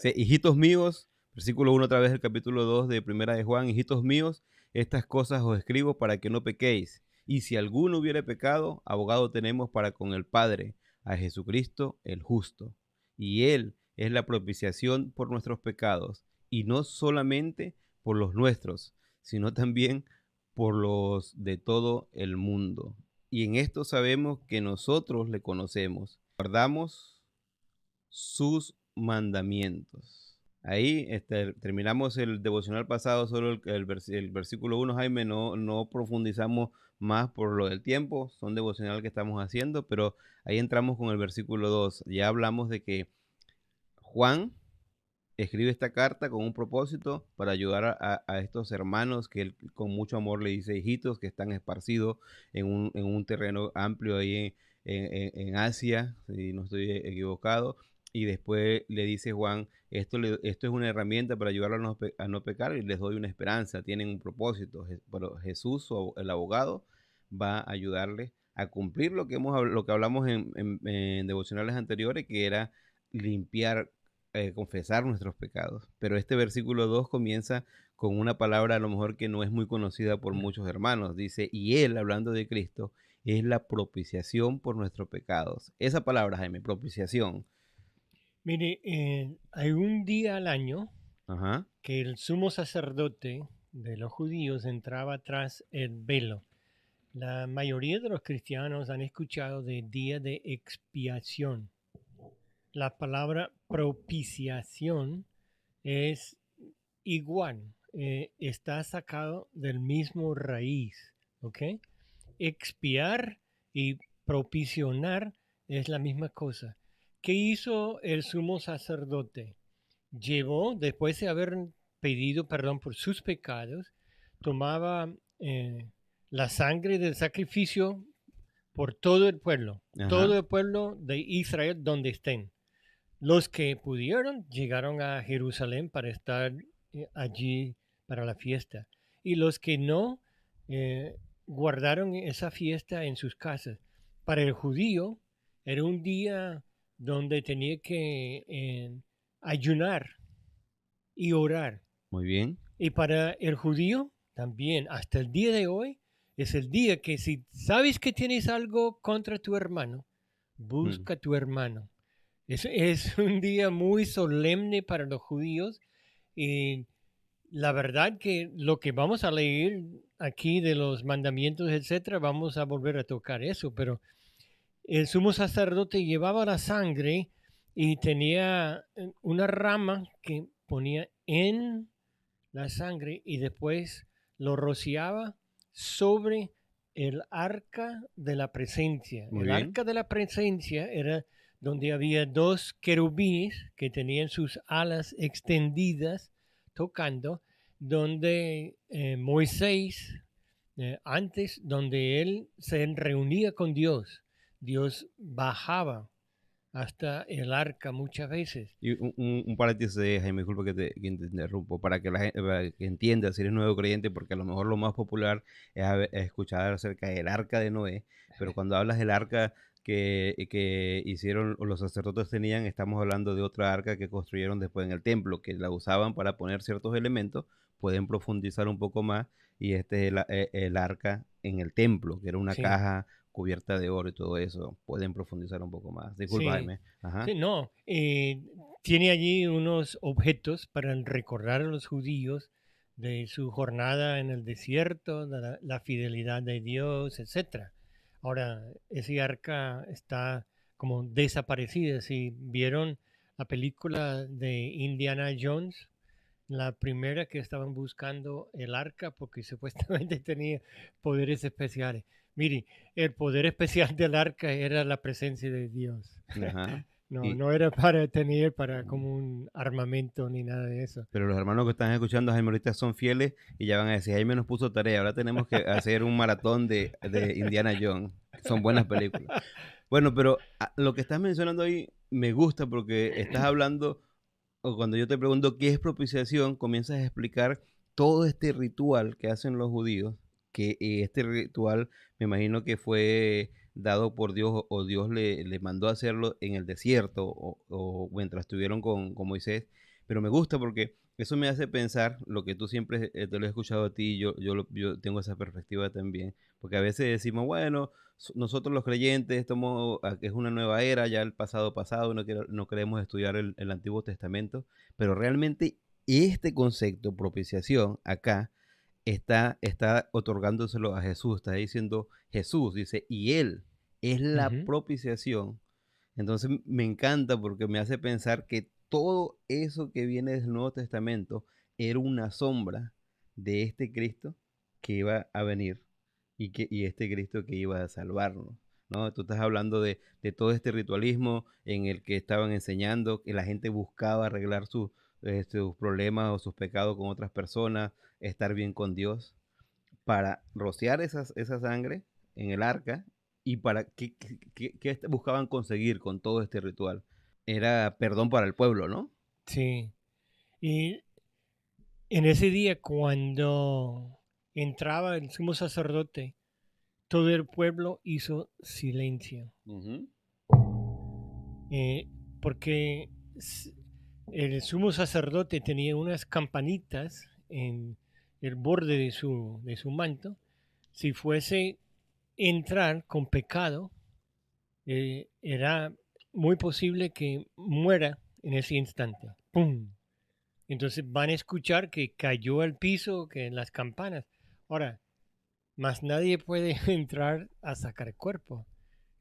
Dice, hijitos míos, versículo 1 otra vez del capítulo 2 de Primera de Juan, hijitos míos, estas cosas os escribo para que no pequéis. Y si alguno hubiere pecado, abogado tenemos para con el Padre, a Jesucristo el justo. Y Él es la propiciación por nuestros pecados, y no solamente por los nuestros, sino también por los de todo el mundo. Y en esto sabemos que nosotros le conocemos, guardamos sus mandamientos. Ahí terminamos el devocional pasado, solo el versículo 1, Jaime, no profundizamos más por lo del tiempo, son devocional que estamos haciendo, pero ahí entramos con el versículo 2. Ya hablamos de que Juan escribe esta carta con un propósito para ayudar a estos hermanos que él con mucho amor le dice hijitos que están esparcidos en un terreno amplio ahí en Asia, si no estoy equivocado. Y después le dice Juan, esto es una herramienta para ayudarlos a no pecar y les doy una esperanza, tienen un propósito. Pero Jesús, el abogado, va a ayudarles a cumplir lo que hablamos en devocionales anteriores, que era limpiar, confesar nuestros pecados. Pero este versículo 2 comienza con una palabra a lo mejor que no es muy conocida por muchos hermanos. Dice, y Él, hablando de Cristo, es la propiciación por nuestros pecados. Esa palabra, Jaime, propiciación. Mire, hay un día al año Ajá. que el sumo sacerdote de los judíos entraba tras el velo. La mayoría de los cristianos han escuchado de día de expiación. La palabra propiciación es igual, está sacado del mismo raíz, ¿ok? Expiar y propiciar es la misma cosa. ¿Qué hizo el sumo sacerdote? Llevó, después de haber pedido perdón por sus pecados, tomaba la sangre del sacrificio por todo Ajá. el pueblo de Israel donde estén. Los que pudieron llegaron a Jerusalén para estar allí para la fiesta. Y los que no, guardaron esa fiesta en sus casas. Para el judío era un día donde tenía que ayunar y orar. Muy bien. Y para el judío también, hasta el día de hoy, es el día que si sabes que tienes algo contra tu hermano, Mm. busca a tu hermano. Es un día muy solemne para los judíos y la verdad que lo que vamos a leer aquí de los mandamientos, etcétera, vamos a volver a tocar eso, pero el sumo sacerdote llevaba la sangre y tenía una rama que ponía en la sangre y después lo rociaba sobre el arca de la presencia. Muy El bien. arca de la presencia era donde había dos querubines que tenían sus alas extendidas tocando, donde Moisés, antes, donde él se reunía con Dios, Dios bajaba hasta el arca muchas veces. Y un paréntesis, Jaime, disculpa que te interrumpo, para que entienda si eres nuevo creyente, porque a lo mejor lo más popular es escuchar acerca del arca de Noé, pero cuando hablas del arca que hicieron o los sacerdotes tenían, estamos hablando de otra arca que construyeron después en el templo, que la usaban para poner ciertos elementos, pueden profundizar un poco más, y este es el arca en el templo, que era una Sí, caja cubierta de oro y todo eso, pueden profundizar un poco más. Disculpa, sí, Jaime. Ajá. sí, no. Tiene allí unos objetos para recordar a los judíos de su jornada en el desierto, de la fidelidad de Dios, etcétera. Ahora, ese arca está como desaparecida. Si vieron la película de Indiana Jones, la primera que estaban buscando el arca porque supuestamente tenía poderes especiales. Mire, el poder especial del arca era la presencia de Dios. Ajá. No, Y, no era para tener para como un armamento ni nada de eso. pero los hermanos que están escuchando a Jaime ahorita son fieles y ya van a decir, Jaime nos puso tarea, ahora tenemos que hacer un maratón de Indiana Jones. Son buenas películas. Bueno, pero lo que estás mencionando ahí me gusta porque estás hablando, o cuando yo te pregunto qué es propiciación, comienzas a explicar todo este ritual que hacen los judíos, que este ritual me imagino que fue dado por Dios o Dios le mandó a hacerlo en el desierto o mientras estuvieron con Moisés. Pero me gusta porque eso me hace pensar lo que tú siempre te lo he escuchado a ti, yo tengo esa perspectiva también, porque a veces decimos, bueno, nosotros los creyentes estamos, es una nueva era, ya el pasado pasado, no queremos estudiar el Antiguo Testamento, pero realmente este concepto, propiciación, acá, está otorgándoselo a Jesús, está diciendo Jesús, dice, y Él es la Ujú, propiciación. Entonces me encanta porque me hace pensar que todo eso que viene del Nuevo Testamento era una sombra de este Cristo que iba a venir y este Cristo que iba a salvarnos, ¿no? Tú estás hablando de todo este ritualismo en el que estaban enseñando, que la gente buscaba arreglar sus problemas o sus pecados con otras personas, estar bien con Dios, para rociar esa sangre en el arca y para qué buscaban conseguir con todo este ritual. Era perdón para el pueblo, ¿no? sí. Y en ese día, cuando entraba el sumo sacerdote, todo el pueblo hizo silencio, Ujú. eh, porque s- el sumo sacerdote tenía unas campanitas en el borde de su manto. Si fuese entrar con pecado, era muy posible que muera en ese instante. ¡Pum! Entonces van a escuchar que cayó al piso, que en las campanas. Ahora, más nadie puede entrar a sacar cuerpo.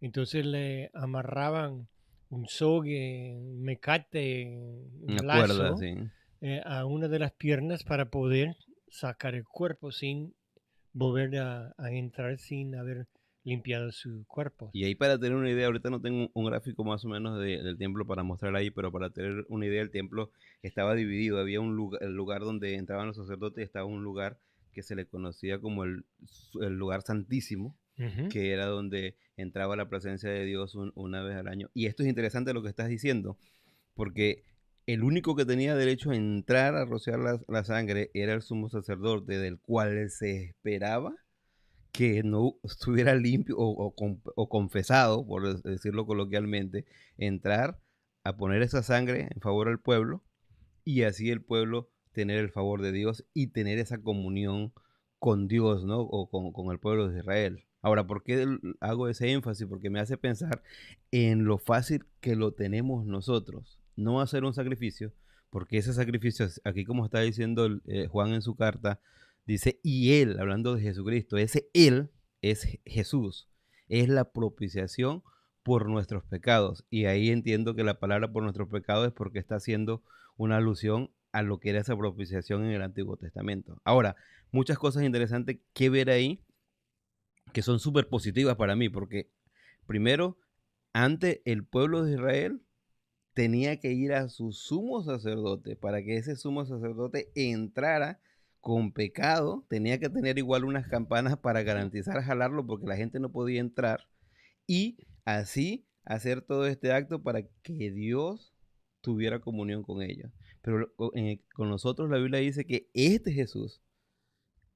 Entonces le amarraban un sogue, un mecate, un Una cuerda, lazo sí. a una de las piernas para poder sacar el cuerpo sin volver a entrar sin haber limpiado su cuerpo. Y ahí para tener una idea, ahorita no tengo un gráfico más o menos del templo para mostrar ahí, pero para tener una idea, el templo estaba dividido. Había un lugar, el lugar donde entraban los sacerdotes, estaba un lugar que se le conocía como el lugar santísimo, Ujú, que era donde entraba la presencia de Dios una vez al año. Y esto es interesante lo que estás diciendo, porque el único que tenía derecho a entrar a rociar la sangre era el sumo sacerdote, del cual se esperaba que no estuviera limpio o confesado, por decirlo coloquialmente, entrar a poner esa sangre en favor del pueblo y así el pueblo tener el favor de Dios y tener esa comunión con Dios, ¿no? O con el pueblo de Israel. Ahora, ¿por qué hago ese énfasis? Porque me hace pensar en lo fácil que lo tenemos nosotros. No hacer un sacrificio, porque ese sacrificio, aquí como está diciendo Juan en su carta, dice, y Él, hablando de Jesucristo, ese Él es Jesús, es la propiciación por nuestros pecados. Y ahí entiendo que la palabra por nuestros pecados es porque está haciendo una alusión a lo que era esa propiciación en el Antiguo Testamento. Ahora, muchas cosas interesantes que ver ahí que son súper positivas para mí, porque primero, antes el pueblo de Israel tenía que ir a su sumo sacerdote para que ese sumo sacerdote entrara con pecado, tenía que tener igual unas campanas para garantizar jalarlo porque la gente no podía entrar y así hacer todo este acto para que Dios tuviera comunión con ellos. Pero con nosotros la Biblia dice que este Jesús,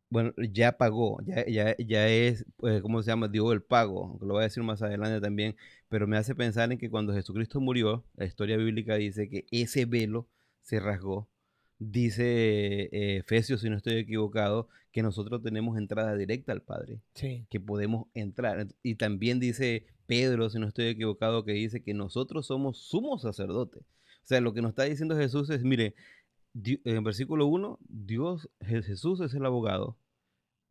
bueno, ya pagó, ya es, ¿cómo se llama? Dio el pago, aunque lo voy a decir más adelante también, pero me hace pensar en que cuando Jesucristo murió, la historia bíblica dice que ese velo se rasgó. Dice Efesios, si no estoy equivocado, que nosotros tenemos entrada directa al Padre, sí. que podemos entrar. Y también dice Pedro, si no estoy equivocado, que dice que nosotros somos sumos sacerdotes. O sea, lo que nos está diciendo Jesús es, mire, en versículo 1, Jesús es el abogado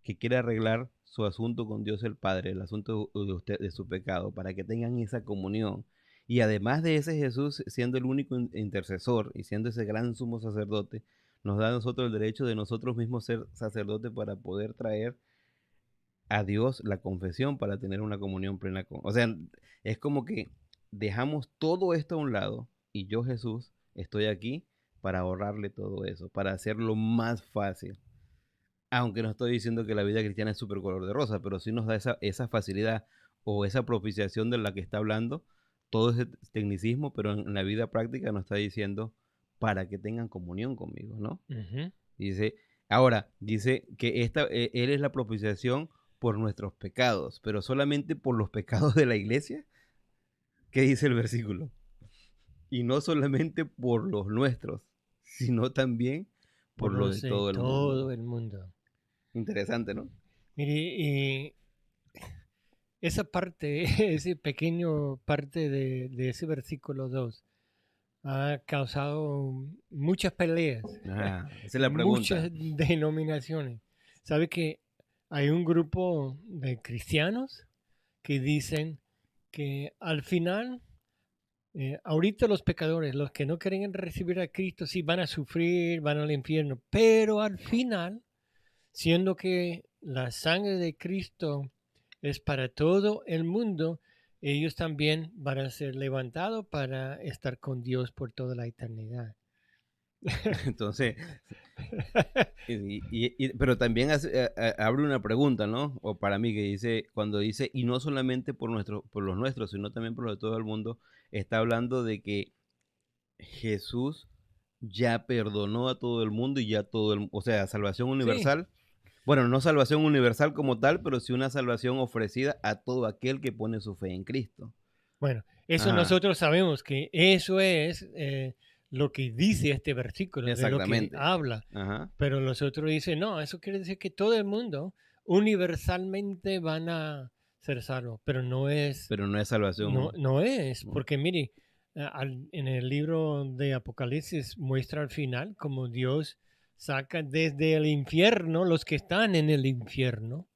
que quiere arreglar su asunto con Dios el Padre, el asunto de usted, de su pecado, para que tengan esa comunión. Y además de ese Jesús siendo el único intercesor y siendo ese gran sumo sacerdote, nos da a nosotros el derecho de nosotros mismos ser sacerdotes para poder traer a Dios la confesión, para tener una comunión plena con. O sea, es como que dejamos todo esto a un lado y yo, Jesús, estoy aquí para ahorrarle todo eso, para hacerlo más fácil. Aunque no estoy diciendo que la vida cristiana es súper color de rosa, pero sí nos da esa facilidad o esa propiciación de la que está hablando, todo ese tecnicismo, pero en la vida práctica nos está diciendo para que tengan comunión conmigo, ¿no? Ujú. Dice, dice que Él es la propiciación por nuestros pecados, pero solamente por los pecados de la iglesia. ¿Qué dice el versículo? Y no solamente por los nuestros, sino también por por lo los de de todo el mundo. todo el mundo. Interesante, ¿no? Mire, y esa parte, ese pequeño parte de ese versículo 2 ha causado muchas peleas Esa es la en pregunta. muchas denominaciones. ¿Sabe que hay un grupo de cristianos que dicen que al final, ahorita los pecadores, los que no quieren recibir a Cristo, sí van a sufrir, van al infierno, pero al final, siendo que la sangre de Cristo es para todo el mundo, ellos también van a ser levantados para estar con Dios por toda la eternidad. Entonces, pero también abre una pregunta, ¿no? O para mí que dice, cuando dice, y no solamente por los nuestros, sino también por los de todo el mundo, está hablando de que Jesús ya perdonó a todo el mundo y ya o sea, salvación Sí, universal. Bueno, no salvación universal como tal, pero sí una salvación ofrecida a todo aquel que pone su fe en Cristo. bueno, eso Ajá, nosotros sabemos que eso es lo que dice este versículo, de lo que exactamente. habla, Ajá, pero los otros dicen, no, eso quiere decir que todo el mundo universalmente van a ser salvos, pero no es. pero no es No, salvación. no es, ¿No? porque mire, en el libro de Apocalipsis muestra al final como Dios saca desde el infierno los que están en el infierno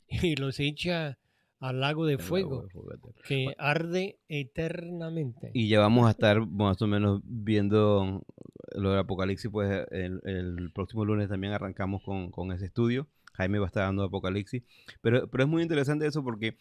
y los echa al lago de El agua fuego de juguete. que arde eternamente. Y ya vamos a estar más o menos viendo lo del Apocalipsis, pues el próximo lunes también arrancamos con ese estudio. Jaime va a estar dando Apocalipsis. Pero es muy interesante eso porque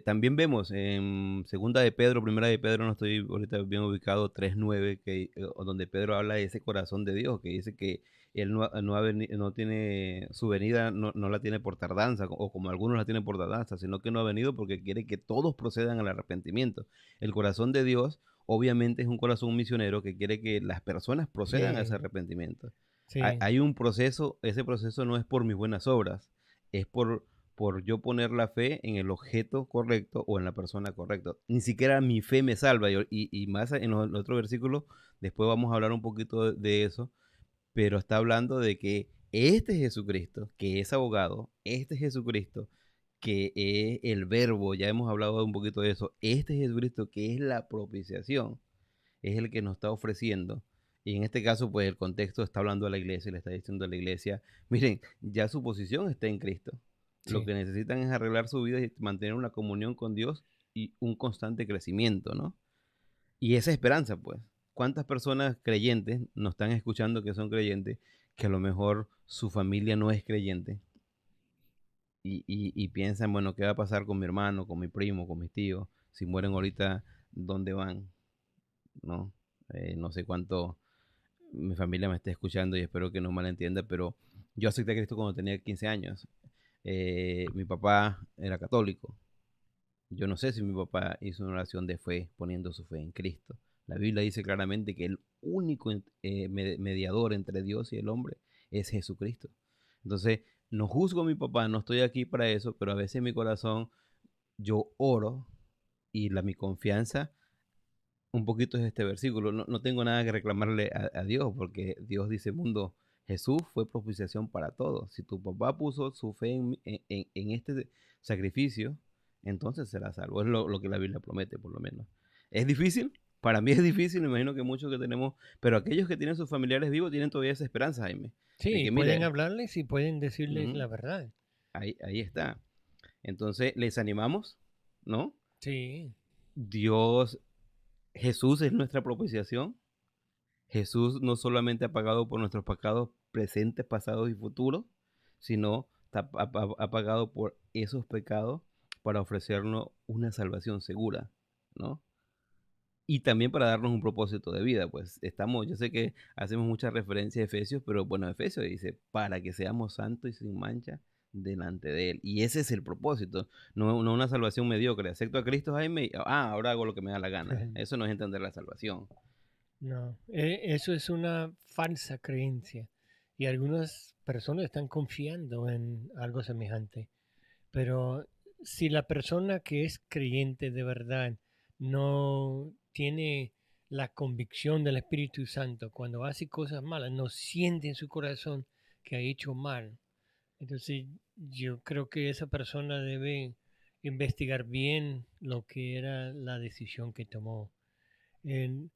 también vemos en Segunda de Pedro, Primera de Pedro, no estoy ahorita bien ubicado, 3:9, donde Pedro habla de ese corazón de Dios, que dice que él no tiene su venida, no la tiene por tardanza, o como algunos la tienen por tardanza, sino que no ha venido porque quiere que todos procedan al arrepentimiento. El corazón de Dios, obviamente, es un corazón misionero que quiere que las personas procedan a ese Sí, arrepentimiento. sí, Hay un proceso, ese proceso no es por mis buenas obras, es por yo poner la fe en el objeto correcto o en la persona correcta. Ni siquiera mi fe me salva. Y más en el otro versículo, después vamos a hablar un poquito de eso, pero está hablando de que este Jesucristo, que es abogado, este Jesucristo, que es el verbo, ya hemos hablado un poquito de eso, este Jesucristo que es la propiciación, es el que nos está ofreciendo. Y en este caso, pues el contexto está hablando a la iglesia y le está diciendo a la iglesia, miren, ya su posición está en Cristo. Lo sí. que necesitan es arreglar su vida y mantener una comunión con Dios y un constante crecimiento, ¿no? Y esa esperanza, pues. ¿Cuántas personas creyentes nos están escuchando que son creyentes, que a lo mejor su familia no es creyente y piensan, bueno, ¿qué va a pasar con mi hermano, con mi primo, con mis tíos? Si mueren ahorita, ¿dónde van? ¿No? No sé cuánto mi familia me está escuchando y espero que no malentienda, pero yo acepté a Cristo cuando tenía 15 años. Mi papá era católico. Yo no sé si mi papá hizo una oración de fe poniendo su fe en Cristo. La Biblia dice claramente que el único mediador entre Dios y el hombre es Jesucristo. Entonces, no juzgo a mi papá, no estoy aquí para eso, pero a veces en mi corazón yo oro y mi confianza un poquito es este versículo. No tengo nada que reclamarle a Dios porque Dios dice, mundo, Jesús fue propiciación para todos. Si tu papá puso su fe en este sacrificio, entonces será salvo. Es lo que la Biblia promete, por lo menos. ¿Es difícil? Para mí es difícil, me imagino que muchos que tenemos, pero aquellos que tienen sus familiares vivos tienen todavía esa esperanza, Jaime, de Sí, que pueden mire, hablarles y pueden decirles ujú, la verdad. ahí está. Entonces les animamos, ¿no? Sí, Dios, Jesús es nuestra propiciación. Jesús no solamente ha pagado por nuestros pecados presentes, pasados y futuros, sino ha pagado por esos pecados para ofrecernos una salvación segura, ¿no? Y también para darnos un propósito de vida, pues yo sé que hacemos mucha referencia a Efesios, pero bueno, Efesios dice, para que seamos santos y sin mancha delante de Él. Y ese es el propósito, no una salvación mediocre. Acepto a Cristo, Jaime, y ahora hago lo que me da la gana. Eso no es entender la salvación. no, eso es una falsa creencia y algunas personas están confiando en algo semejante. Pero si la persona que es creyente de verdad no tiene la convicción del Espíritu Santo. Cuando hace cosas malas, no siente en su corazón que ha hecho mal. Entonces, yo creo que esa persona debe investigar bien lo que era la decisión que tomó. En-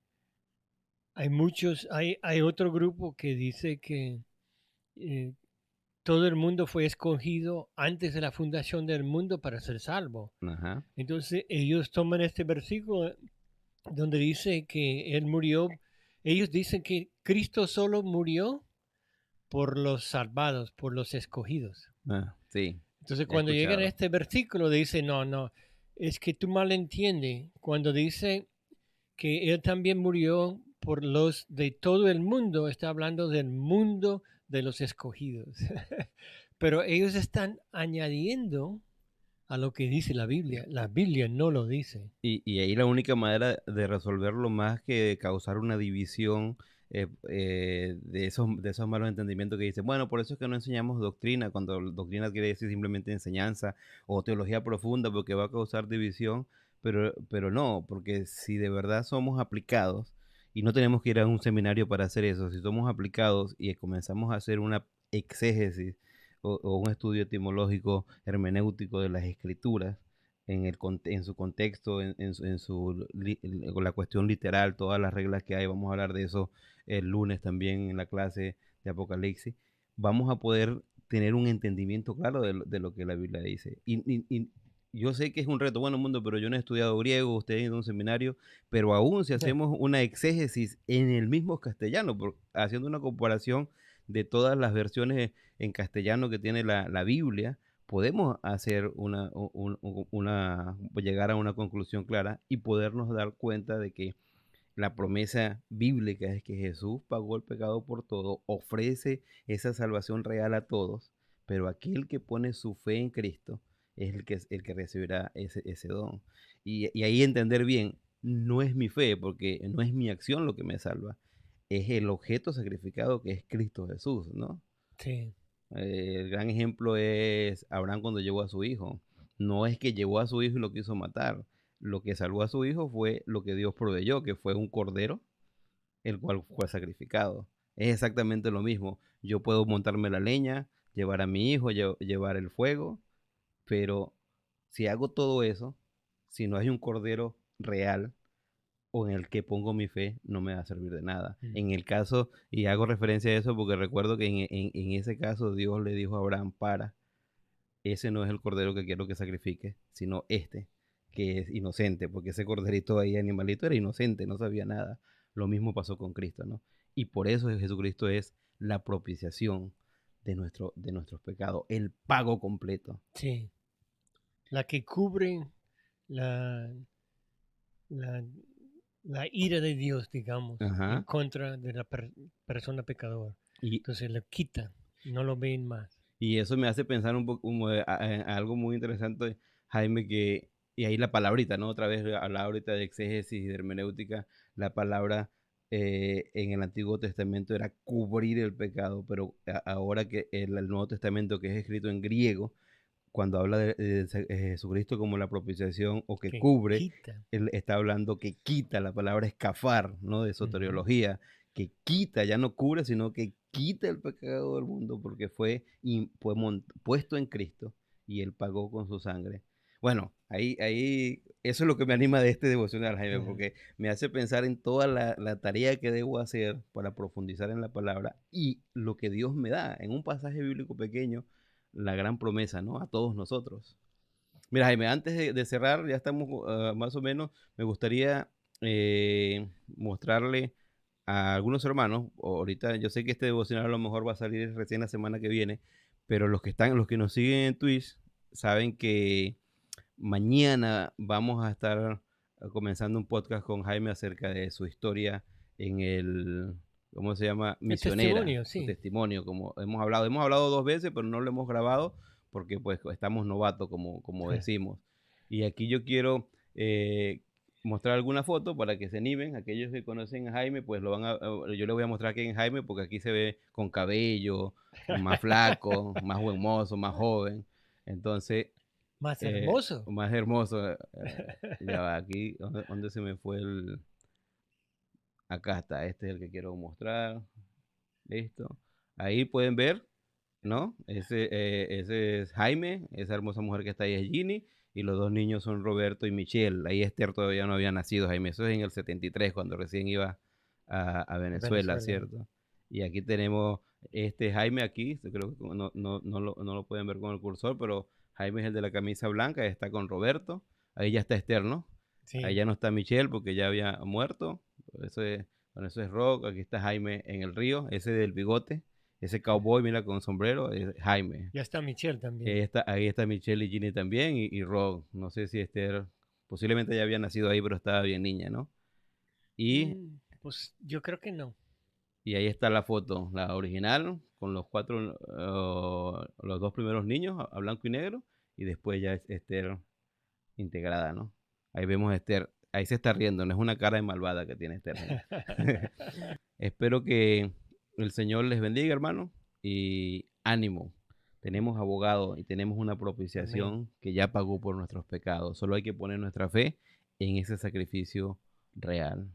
hay otro grupo que dice que eh, todo el mundo fue escogido antes de la fundación del mundo para ser salvo. Ajá. Entonces, ellos toman este versículo donde dice que Él murió. Ellos dicen que Cristo solo murió por los salvados, por los escogidos. Sí, Entonces, he cuando llegan a escuchado. este versículo, dice, no, no, es que tú malentiendes. Cuando dice que Él también murió por los de todo el mundo, está hablando del mundo de los escogidos. Pero ellos están añadiendo a lo que dice la Biblia. La Biblia no lo dice. Y ahí la única manera de resolverlo más que causar una división de esos malos entendimientos que dicen, bueno, por eso es que no enseñamos doctrina, cuando doctrina quiere decir simplemente enseñanza o teología profunda, porque va a causar división, pero no, porque si de verdad somos aplicados, y no tenemos que ir a un seminario para hacer eso, si somos aplicados y comenzamos a hacer una exégesis o un estudio etimológico, hermenéutico de las escrituras, en su contexto, con la cuestión literal, todas las reglas que hay, vamos a hablar de eso el lunes también en la clase de Apocalipsis, vamos a poder tener un entendimiento claro de lo que la Biblia dice. Y yo sé que es un reto, bueno, mundo, pero yo no he estudiado griego, usted ha ido a un seminario, pero aún si Ya. hacemos una exégesis en el mismo castellano, haciendo una comparación de todas las versiones en castellano que tiene la Biblia, podemos hacer llegar a una conclusión clara y podernos dar cuenta de que la promesa bíblica es que Jesús pagó el pecado por todo, ofrece esa salvación real a todos, pero aquel que pone su fe en Cristo es el que recibirá ese don. Y ahí entender bien, no es mi fe, porque no es mi acción lo que me salva, es el objeto sacrificado que es Cristo Jesús, ¿no? Sí. El gran ejemplo es Abraham cuando llevó a su hijo. No es que llevó a su hijo y lo quiso matar. Lo que salvó a su hijo fue lo que Dios proveyó, que fue un cordero, el cual fue sacrificado. Es exactamente lo mismo. Yo puedo montarme la leña, llevar a mi hijo, llevar el fuego, pero si hago todo eso, si no hay un cordero real, o en el que pongo mi fe no me va a servir de nada. Mm. En el caso, y hago referencia a eso porque recuerdo que en ese caso Dios le dijo a Abraham, ese no es el cordero que quiero que sacrifique, sino este, que es inocente, porque ese corderito ahí, animalito, era inocente, no sabía nada. Lo mismo pasó con Cristo, ¿no? Y por eso Jesucristo es la propiciación de nuestros pecados, el pago completo. Sí. La que cubre la, la, la ira de Dios, digamos, en Ajá. contra de la persona pecadora. Y, Entonces lo quita, no lo ven más. Y eso me hace pensar un poco a algo muy interesante, Jaime, y ahí la palabrita, ¿no? Otra vez hablaba ahorita de exégesis y de hermenéutica, la palabra en el Antiguo Testamento era cubrir el pecado, pero ahora que el Nuevo Testamento, que es escrito en griego, cuando habla de Jesucristo como la propiciación o que Que cubre, quita. él está hablando que quita, la palabra escafar, ¿no? De Ujú. soteriología, que quita, ya no cubre, sino que quita el pecado del mundo porque fue puesto en Cristo y él pagó con su sangre. Bueno, eso es lo que me anima de este devocional, Jaime, Ajá. porque me hace pensar en toda la tarea que debo hacer para profundizar en la palabra y lo que Dios me da en un pasaje bíblico pequeño, la gran promesa, ¿no? A todos nosotros. Mira, Jaime, antes de cerrar, ya estamos más o menos, me gustaría mostrarle a algunos hermanos, ahorita yo sé que este devocional a lo mejor va a salir recién la semana que viene, pero los que nos siguen en Twitch, saben que mañana vamos a estar comenzando un podcast con Jaime acerca de su historia en ¿cómo se llama? El Misionera, testimonio, su sí. testimonio, como hemos hablado. Hemos hablado dos veces, pero no lo hemos grabado porque pues estamos novatos, como decimos. Y aquí yo quiero mostrar alguna foto para que se animen. Aquellos que conocen a Jaime, pues yo les voy a mostrar aquí en Jaime porque aquí se ve con cabello, más flaco, más buen mozo, más joven. Entonces, Más hermoso. más hermoso. Ya va, aquí, ¿dónde se me fue el? Acá está, este es el que quiero mostrar. Listo. Ahí pueden ver, ¿no? Ese es Jaime, esa hermosa mujer que está ahí es Ginny, y los dos niños son Roberto y Michelle. Ahí Esther todavía no había nacido, Jaime. Eso es en el 73, cuando recién iba a Venezuela, Venezuela. ¿cierto? Y aquí tenemos este Jaime aquí, yo creo que no lo pueden ver con el cursor, pero Jaime es el de la camisa blanca, está con Roberto. Ahí ya está Esther, ¿no? Ahí Sí, ya no está Michelle porque ya había muerto. Eso es, bueno, eso es Rock. Aquí está Jaime en el río, ese del bigote, ese cowboy, mira, con sombrero, es Jaime. ya está Michelle también. Ahí está Michelle y Ginny también, y Rock. No sé si Esther, posiblemente ya había nacido ahí, pero estaba bien niña, ¿no? Y, Pues yo creo que no. y ahí está la foto, la original, con los cuatro, los dos primeros niños a blanco y negro, y después ya es Esther integrada, ¿no? Ahí vemos a Esther, ahí se está riendo, no es una cara de malvada que tiene Esther, ¿no? Espero que el Señor les bendiga, hermano, y ánimo. Tenemos abogado y tenemos una Amén. propiciación que ya pagó por nuestros pecados. Solo hay que poner nuestra fe en ese sacrificio real.